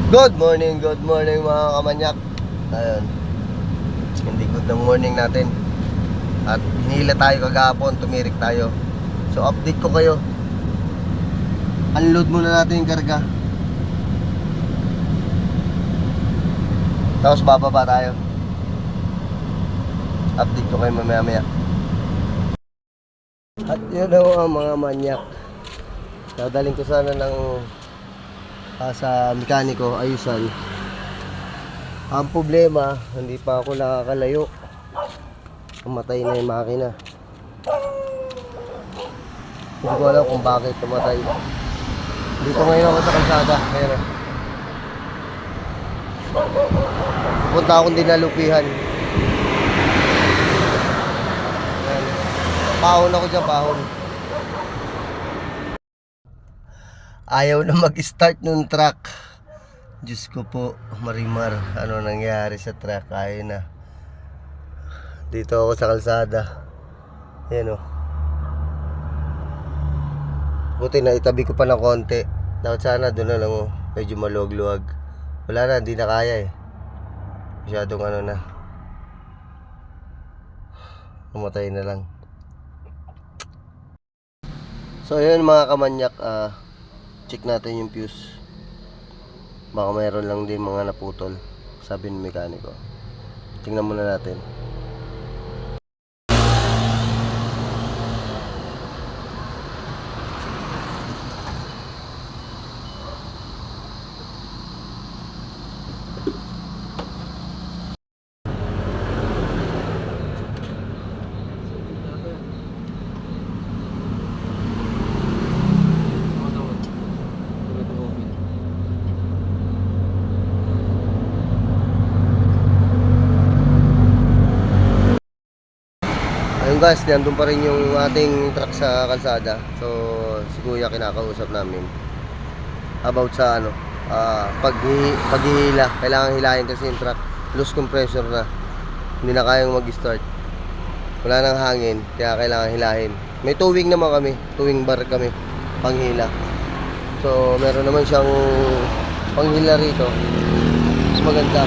Good morning mga kamanyak. Ayun, hindi good ng morning natin. At hinila tayo kagapon, tumirik tayo. So update ko kayo. Unload muna natin yung karga. Tapos bababa tayo. Update ko kayo mamaya. At yun ang mga manyak. Dadaling ko sana ng sa mekaniko, ayusan. Ang problema, hindi pa ako nakakalayo. Umatay na yung makina. Hindi ko alam kung bakit tumatay. Dito ngayon ako sa kalsada. Ayan. Pupunta akong dinalupihan. Ayan. Pahon ako dyan, pahon. Ayaw na mag-start nung truck. Diyos ko po, Marimar, ano nangyari sa truck? Ayaw na. Dito ako sa kalsada. Ayan o. Buti na itabi ko pa ng konti. Dapat sana doon na lang o. Medyo maluwag-luwag. Wala na, hindi na kaya eh. Masyadong ano na. Umatay na lang. So ayun mga kamanyak, check natin yung fuse. Baka mayroon lang din mga naputol, sabi ng mekaniko. Tingnan muna natin. Ayun guys, nandun pa rin yung ating truck sa kalsada. So si kuya kinakausap namin about sa ano, paghihila. Kailangan hilahin kasi yung truck, loose compressor na, hindi na kayang mag-start, wala nang hangin, kaya kailangan hilahin. May towing naman kami, towing bar kami panghila. So meron naman siyang panghila rito, mas maganda.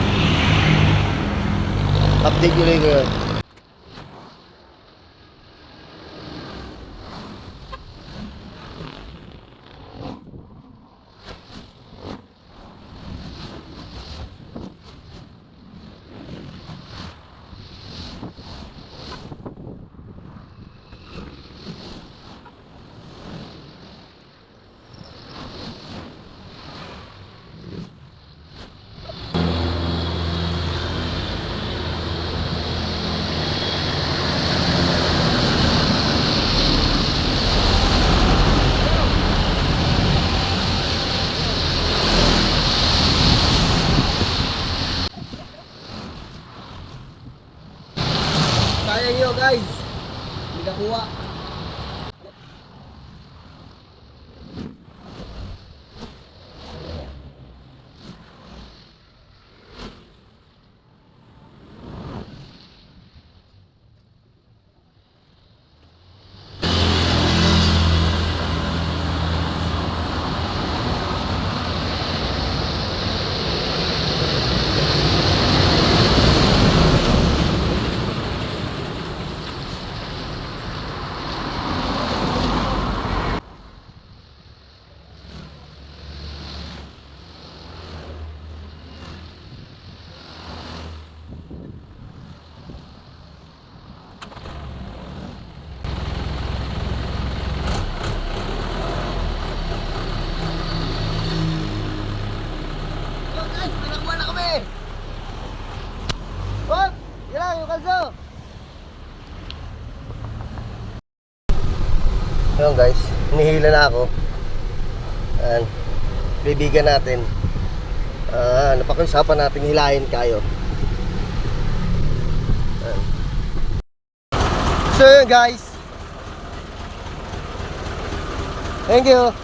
Update nyo rin yun. Kaya nyo guys, hindi nakuha. Wag! Yan yung kalso! Ayun guys, hinihila na ako. Ayan, bibigan natin. Napakiusapan natin hilahin kayo. Ayan. So yun guys, thank you.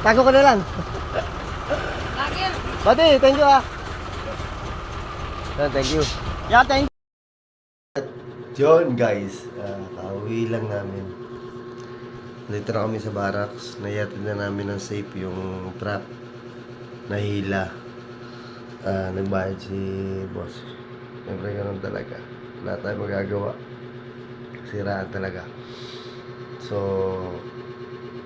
Tago ko na lang. Buddy, thank you ah. Thank you. Yeah, thank you. Yun guys, kauwi lang namin. Dito na kami sa barracks. Nayatid na namin ng safe yung truck. Nahila. Nagbayad si boss. Siyempre ganun talaga. Wala tayong magagawa. Siraan talaga. So,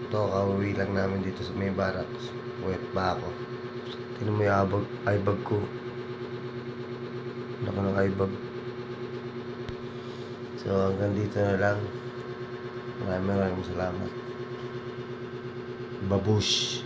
ito kauwi lang namin dito sa may barracks. Wet pa ako. Tingnan mo yung eyebag ko. Wala ko ng eyebag. So hanggang dito na lang. Maraming salamat. Babush.